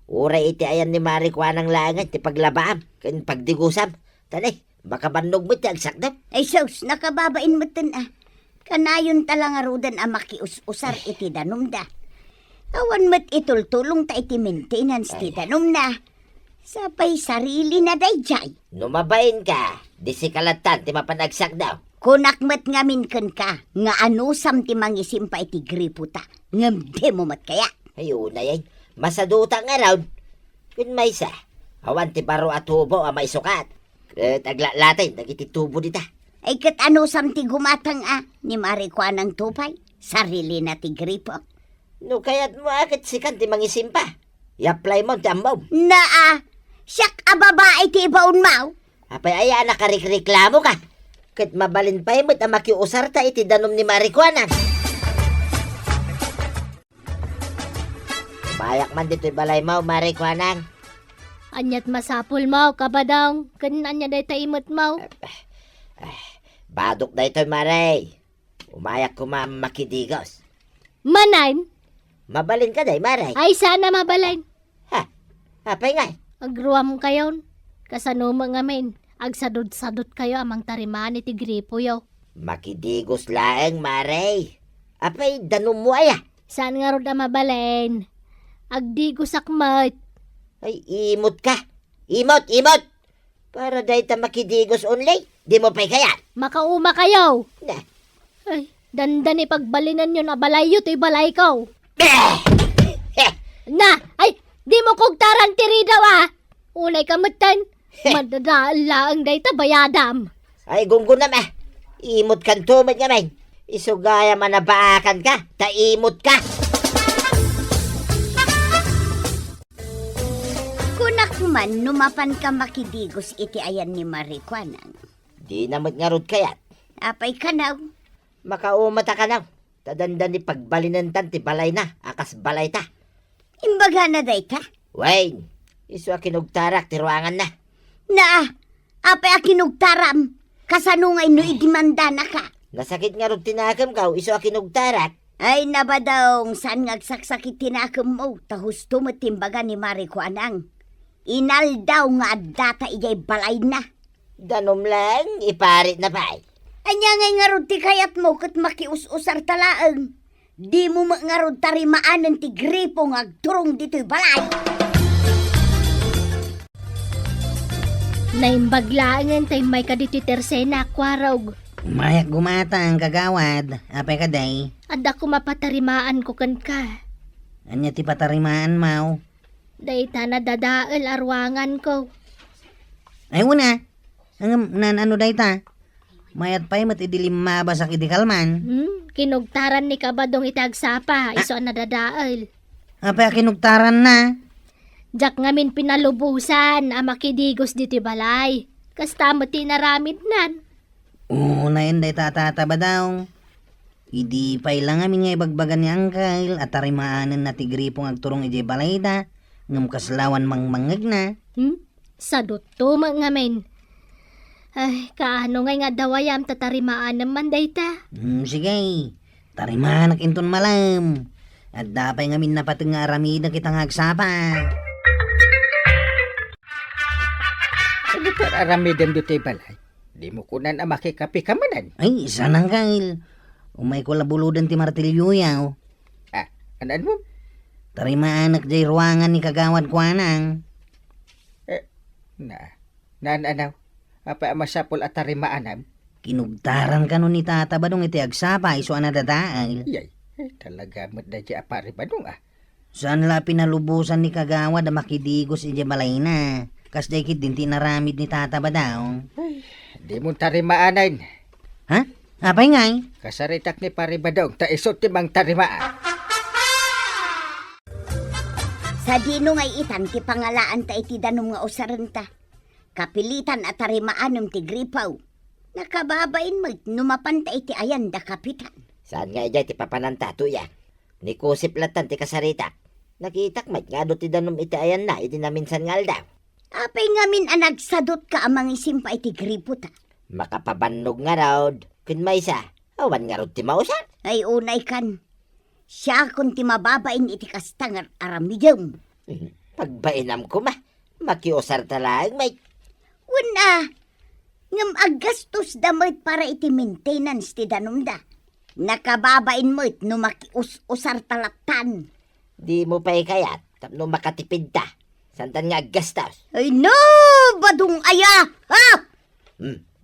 Speaker 1: Uray iti ayan ni Mari Kwanang langan ti paglabaam. Kan pagdigusam. Tanay, baka bannog mo ti agsakdam.
Speaker 5: Ay sus, nakababain mo tan ah. Kanayon talang arudan ang makius-usar iti danom da. Awan mat itultulong ta iti maintenance ti danom na. Sapay sarili na dayjay.
Speaker 1: Numabain ka. Di si kalatan ti mapanagsak daw.
Speaker 5: Kunak mat ngamin kan ka, nga anusam ti mangisim pa iti gripo ta. Ngamde mo mat kaya.
Speaker 1: Ayun na yan. Masaduta nga raw. Kun may sa. Awan ti baro at tubo ang may sukat. Taglalatay, nagiti tubo dita.
Speaker 5: Ay kat anusam ti gumatang ah, ni Marikwa ng tupay. Sarili na ti gripo.
Speaker 1: No kaya't mo akit sikan ti mangisimpa. I-apply mo ti amaw.
Speaker 5: Na siyak a babae ti ibaon mau.
Speaker 1: Apay aya nakarireklamo ka. Kat mabalin pa imot ang makiusar ta iti danom ni Marikwanan. Bayak man dito'y balay mo, Marikwanan.
Speaker 2: Anyat masapul mo, kabadaw. Kanin anya day taimot mo.
Speaker 1: Badok na ito'y Maray. Umayak ko makidigos.
Speaker 2: Manain,
Speaker 1: Mabalin ka day, Maray.
Speaker 2: ay sana mabalay.
Speaker 1: Ha? Apay nga.
Speaker 2: Agruam kayon. Kasanuma nga men. Agsadod-sadot kayo amang tarimaan iti gripo yaw.
Speaker 1: Makidigos laeng, Maray. Apay, danom mo aya.
Speaker 2: Saan nga ron mabalain? Agdigo sakmat.
Speaker 1: Ay, imot ka. Imot! Para dahi ta makidigos only. Di mo pa'y kaya.
Speaker 2: Makauma kayo.
Speaker 1: Na.
Speaker 2: Ay, dandan ipagbalinan nyo na balayo to'y balay ko. Na, ay, di mo kog tarantiri daw ah. Unay kamutan. Madadaan laang day ta bayadam.
Speaker 1: Ay, gunggunam Imot kan tumad nga men. Isugaya manabaakan ka. Taimot ka.
Speaker 5: Kunak man numapan ka makidigos iti ayan ni Marikwanang.
Speaker 1: Di namot nga rod kayat.
Speaker 5: Apay kanaw.
Speaker 1: Makaumata ka na. Tadandan ni pagbalinantan ti balay na. Akas balay ta.
Speaker 5: Imbaga na day ta.
Speaker 1: Wayne, iso kinugtarak ti ruangan na.
Speaker 5: Na, apay akinugtaram. Kasanungay no idimanda na ka.
Speaker 1: Nasakit nga rod tinakam ka. Iso kinugtarak.
Speaker 5: Ay nabadong saan ngagsaksakit tinakam mo. Tahusto mo timbaga ni Marikwanang. Inal daw nga data ijay balay na.
Speaker 1: Danom lang, iparit na pa.
Speaker 5: Anya ngay nga rod ti kayat mo kat makius-usar talaang. Di mo nga rod tarimaanan ti gripo nga agturong dito'y balay.
Speaker 2: Naimbaglaangan tay may kaditi tersena kwarog.
Speaker 6: Umayak gumata ang kagawad. Apay ka day.
Speaker 2: Anda ko mapatarimaan ko kan ka.
Speaker 6: Anya ti patarimaan mau.
Speaker 2: Dayta na dadaal arwangan ko.
Speaker 6: Ay una. Ang ano day ta? Mayat pa'y matidilim mabasak iti kalman.
Speaker 2: Kinugtaran ni kabadong itagsapa. Iso na dadaal.
Speaker 6: Apay akinugtaran na.
Speaker 2: Jak ngamin pinalubusan. Amakidigos diti balay. Kasta mo tinaramid nan.
Speaker 6: Na yun day tatataba daw. Idi pa'y lang amin nga ibagbagan ni Angkal at tarimaanan na tigripong agturong iti balay da. Ngam kaslawan mangmangag na.
Speaker 2: Sadot to ngamin. Ay, kaano nga dawayam tatarimaan naman dayta.
Speaker 6: Sige, tarimaan inton malam. At dapay ngamin napatang nga aramida kitang agsapa.
Speaker 3: Ano ka aramidem do'y balay? Di mo kunan ang makikapi kamanan.
Speaker 6: Ay, isa nang kail. Umay ko labuludan ti martilyo yaw.
Speaker 3: Anan mo?
Speaker 6: Tarimaanak jay ruangan ni kagawad kuanang.
Speaker 3: Anaw. Apa masapol at tarimaanam?
Speaker 6: Kinugtaran ka nun ni Tata Badong iti agsapa iso anadadaal.
Speaker 3: Yay, talaga mo't da di apari badong
Speaker 6: Saan la pinalubusan ni kagawad na makidigos iti balay na. Kas daykit din tinaramid ni Tata Badong.
Speaker 3: Di mo tarimaanan.
Speaker 6: Ha? Apay ngay?
Speaker 3: Kasaritak ni pari badong, ta isot timang tarimaan.
Speaker 5: Sa dino ngay itan ti pangalaan ta iti danom nga usarenta. Kapilitan at tarimaanong ti gripaw. Nakababain mo numapan ta iti ayan da kapitan.
Speaker 1: Saan nga ijay ti papananta tuya? Ni kusip latan ti kasaritak. Nakitak mat nga do ti danom iti ayan na iti naminsan nga aldaw.
Speaker 5: Apay ngamin anagsadot ka amang isimpa iti gripo ta.
Speaker 1: Makapabannog nga raod. Kun may isa, awan nga rod ti mausan.
Speaker 5: Ay unay kan. Siya kun ti mababain iti kastangar aramidom.
Speaker 1: Pagbainam ko makiusar talagang may.
Speaker 5: Una, ngam aggastos damit para iti maintenance ti danom da. Nakababain mo it no makiusar talatan.
Speaker 1: Di mo pa'y kayat, tapno makatipid ta. Santan nga gastos.
Speaker 5: Ay no, badung aya! Ha?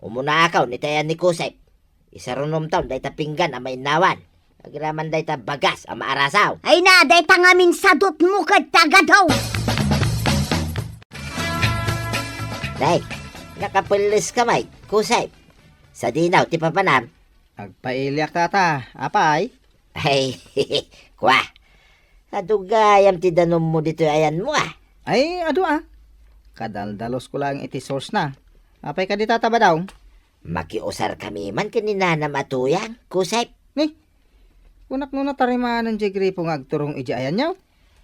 Speaker 1: Umuna akaw ni tayan ni Kusep. Isa runom taon day ta pinggan amay nawan. Agraman day ta bagas ang maarasaw.
Speaker 5: Ay na, day tangamin sadot mo kad tagadaw.
Speaker 1: Day, nakapulis ka may, Kusep. Sa dinaw, ti papanam.
Speaker 3: Agpailyak tata, apay?
Speaker 1: Ay, kwa. Adugayam ti danom mo dito ayan mo
Speaker 3: Ay, ado Kadaldalos ko lang iti source na. Apay ka di Tata Badong?
Speaker 1: Makiusar kami man kaninana matuyang, Kusep.
Speaker 3: Ni, unak nuna tarimaan ng jigripo nga agturong iji ayan nyaw.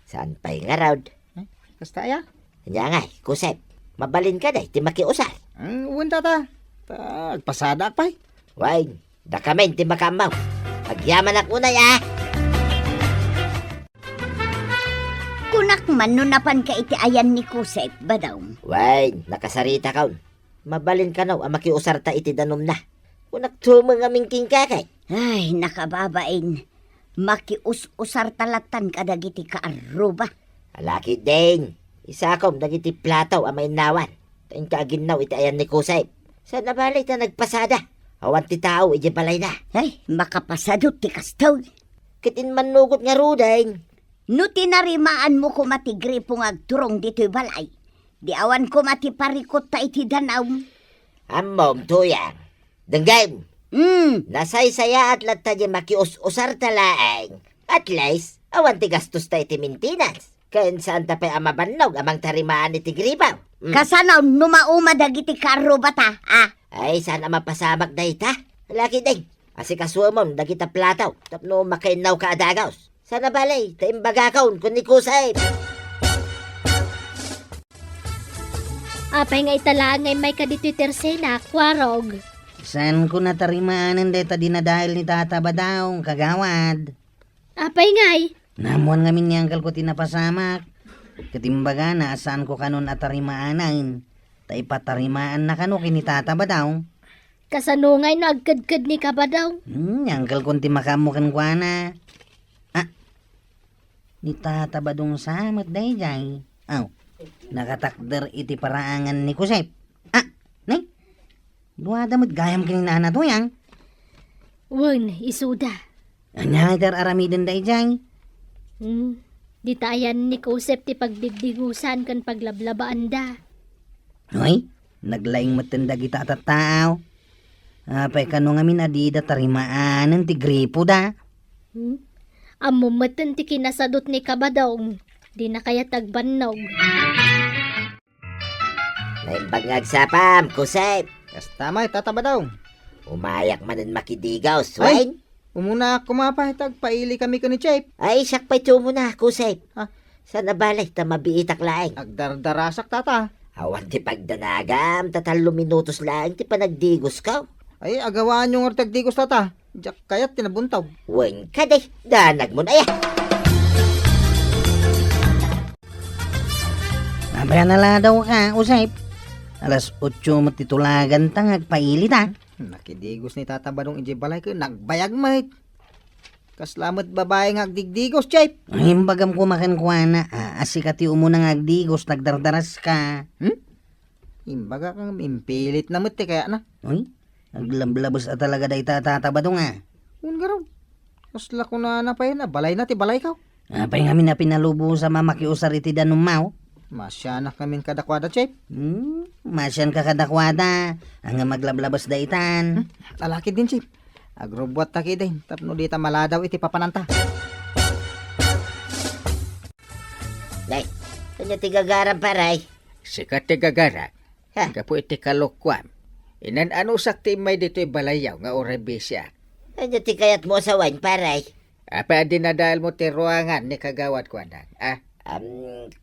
Speaker 1: Saan pa'y nga raod?
Speaker 3: Kasta aya?
Speaker 1: Kanya ngay, Kusep. Mabalin ka day, ti makiusar.
Speaker 3: Uwan tata. Agpasada pay.
Speaker 1: Wain, da kami ti makamaw. Agyaman ak unay
Speaker 5: Kunak man no napan ka iti ayan ni Kusep, badaw.
Speaker 1: Wain, nakasarita kaun. Mabalin ka naw, makiusar ta iti danom na. Kunak tumang aming tingkakay.
Speaker 5: Ay, nakababain. Makius-usar talatan kadagiti kaaruba.
Speaker 1: Alaki ding. Isa kom dagiti plataw amay nawan. Tain kaaginaw iti ayan ni Kusep. Sa nabalay ta nagpasada. Awan ti tao iti balay na.
Speaker 5: Ay, makapasadot ti kastaw.
Speaker 1: Kitin manugot nga rudeng.
Speaker 5: No tinarimaan mo kumatigri pong agturong dito'y balay. Di awan ko matiparikot ta iti danaw.
Speaker 1: Amom tuyang. Denggam. Nasaysaya at latta di makius-usar talaeng. At least, awan ti gastos ta iti maintenance. Kain saan ta pa'y amabannog amang tarimaan iti gripaw.
Speaker 5: Kasanaw numauma dagiti karo bata,
Speaker 1: Ay, sana mapasamak da ita. Laki ding. Asi kaswamon dagita plataw. Tapno makainaw ka adagaws. Sana balay, taimbaga kaun kun ni Kusep.
Speaker 2: Apay nga italaan ngay may kadito'y tersena, kwarog.
Speaker 6: Saan ko natarimaanan deta dinadahil ni Tata Badong, kagawad?
Speaker 2: Apay ngay.
Speaker 6: Namuan ngamin niyangkal ko tinapasamak. Katimbaga na saan ko kanon atarimaanan. Tay patarimaan na kano kini Tata Badong.
Speaker 2: Kasanungay no agkadkad ni kabadaw.
Speaker 6: Niyangkal ko timakamukan kwa na. Ni Tata Badong samat day jay. Nakatakder iti paraangan ni Kusep. Nay, duwada mo't gayam kininana to yang.
Speaker 2: Wen, isuda.
Speaker 6: Anya itar aramiden day jay.
Speaker 2: Di tayan ni Kusep ti pagdigdigusan kan paglablabaan da.
Speaker 6: Hoy, naglaing matanda kita at tao. Apay kano ngamin adida tarimaanan ti gripo da.
Speaker 2: Amumatan ti kinasadot ni kabadong. Di na kaya tagbannog.
Speaker 1: Naimbag ngagsapam, Kusep.
Speaker 3: Kasta may Tata Badong.
Speaker 1: Umayak manin makidigaw,
Speaker 3: Ay!
Speaker 1: swain.
Speaker 3: Umuna kumapahitag paili kami ko ni Chep.
Speaker 1: Ay, siyak pa'y tumo na, Kusep.
Speaker 3: Ha?
Speaker 1: Sa nabalay, ta mabiitak laeng.
Speaker 3: Agdardarasak tata.
Speaker 1: Awan ti pagdanagam, tatalo minutos lang, ti panagdigos ka.
Speaker 3: Ay, agawaan yung ortagdigos tata. Diyak kayat tinabuntaw.
Speaker 1: Wen ka day, danag mo na ya.
Speaker 6: Abayan nala daw ka, Usep. Alas 8 matitulagan tang agpailit ha.
Speaker 3: Nakidigos ni Tata Badong iji balay ko, nagbayag mait. Kaslamot babae nga agdigdigos, Chay.
Speaker 6: Ay, bagam kumakan kuana. Asikati mo na agdigos, nagdardaras ka.
Speaker 3: Imbaga kang impilit na muti kaya na.
Speaker 6: Uy, naglamblabos at talaga day tatabado nga.
Speaker 3: Un garaw. Kasla ko na napay na. Balay na ti balay ka.
Speaker 6: Apay nga na pinalubo sa mamakiusar iti danumaw.
Speaker 3: Masya na kaming kadakwada, Chay.
Speaker 6: Masyan ka kadakwada. Ang maglablabos daytan.
Speaker 3: Alaki din, Chay. Agrobot ta kiday. Tapno di ta maladaw iti papananta.
Speaker 1: Day, kanya tigagaran paray.
Speaker 3: Sikat ti gagara.
Speaker 1: Ha?
Speaker 3: Kapo iti kalukwam. Inan ano sakti may dito balayaw nga orebisya.
Speaker 1: Kanya tigayat mo sa wine paray.
Speaker 3: Apa dinadal mo ti ruangan ni kagawad ko anak.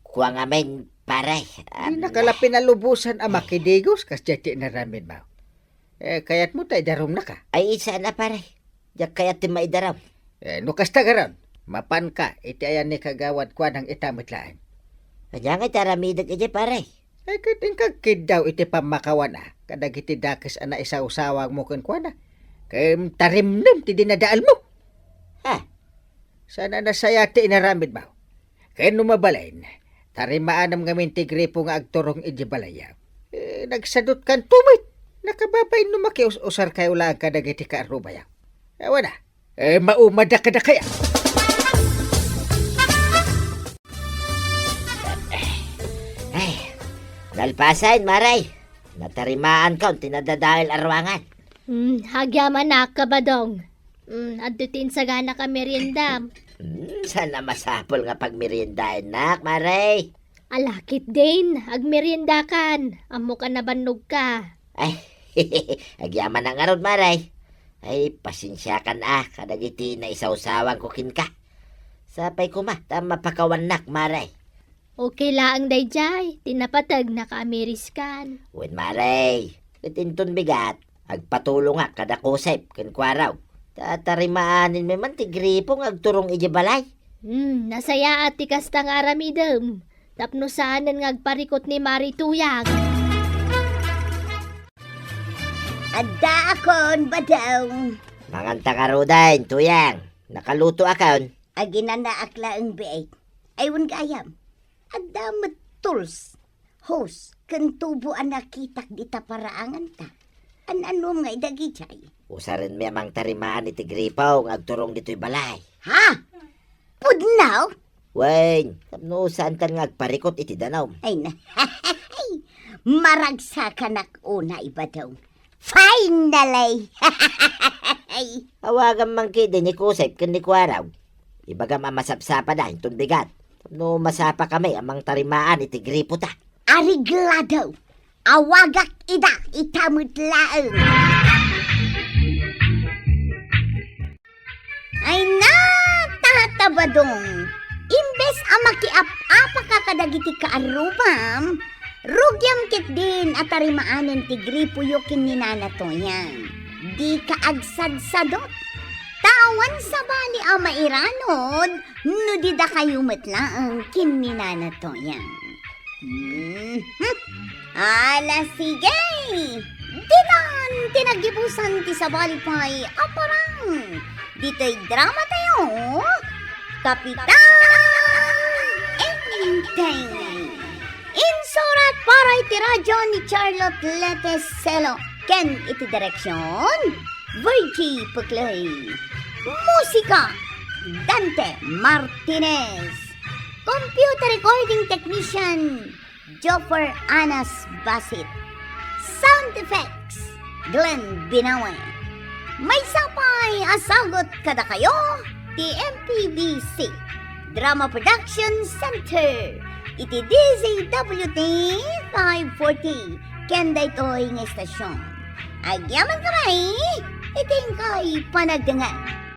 Speaker 1: Kuwang amin paray.
Speaker 3: Di nakalapin na lubusan ang makidigos kas jati na ramin mo. Kayat mo tayo darom na ka.
Speaker 1: Ay isa na paray. Diyak kayat ti maidaraw.
Speaker 3: Nukas tagaran. Mapan ka, iti ayan ni kagawad ko ng itamitlaan.
Speaker 1: Kanya nga taramidag iti paray.
Speaker 3: Kating kagkid daw iti pamakawan kadag iti dakis ana isaw-sawag mo kun kwa na. Kayam tarimnem ti dinadaal mo.
Speaker 1: Ha?
Speaker 3: Sana nasaya ti inaramid mo. Kaya numabalain, tarimaanam ngamin ti gripo nga agturong iti balayaw. Nagsadot kan tumit. Nakababay numakius-usar kayo lang kadag iti kaarubayaw. Ewan na. Maumada ka na kaya.
Speaker 1: Nalpasain maray. Natarimaan ka tinadadahil arwangan.
Speaker 2: Hagyaman na ka ba dong? Adutin sa gana ka merienda.
Speaker 1: Sana masapol nga pagmeriendahin nak, maray.
Speaker 2: Alakit din, agmerienda kan. Amo ka nabanog ka.
Speaker 1: Ay, agyaman ang arod, maray. Ay, pasensya ka na, kadagiti na isaw-sawang kukin ka. Sapay ko ma, tama pakawan nak, maray.
Speaker 2: Okay laang dayjay, tinapatag na ka-Ameriskan.
Speaker 1: Wen maray, itinton bigat, agpatulong nga kada kusep, kinkwaraw. Tatarimaanin may man ti gripong agturong iji balay.
Speaker 2: Nasaya at tikas tang aramidem. Tapno saanan nga agparikot ni Mari Tuyag.
Speaker 5: Adda akon ba daw?
Speaker 1: Manganta ka rodain, tuyang. Nakaluto akon.
Speaker 5: Aginana akla ang biay. Aywan gayam. Adda tools. Hos, kan tubo ang nakitak di ta paraangan ta. Ano nga idagi jay?
Speaker 1: Usarin mi amang tarimaan iti gripaw nga agturong dito'y balay.
Speaker 5: Ha? Pudnaw?
Speaker 1: Wen, tapno saan kan nga agparikot iti danaw.
Speaker 5: Ay na. Maragsakan una iba daw. Finally!
Speaker 1: Awagan man kidi ni kusep ken ni kwaraw. Ibagam amasapsapa da intun bigat. Tapno masapa kami amang tarimaan iti gripo ta.
Speaker 5: Arigla daw. Awagak ida itamutlaan. Ay na, tatabadong. Imbes amakiap-apa ka kadagiti kaarubam, rugyam kit din at tarimaanin ti gripo yukin ni nanatoyan. Di ka agsad-sadot. Tawan sa bali mairanod, no di da kayo matlaang kin ni nanatoyan. Ala sige! Dinan tinagibusan ti sabali pa'y aparang. Dito'y drama tayo. Kapitan Enteng. Insurat para iti radyo ni Charlotte Leteselo. Ken iti direksyon Virgie Puclay. Musika Dante Martinez. Computer recording technician Joffer Anas Basit. Sound effects Glenn Binawe. May sapay asagot kada kayo ti MPBC Drama Production Center iti DZWT 540 kenda ito'y ng estasyon. Agyaman kamay iting kay panagdangan.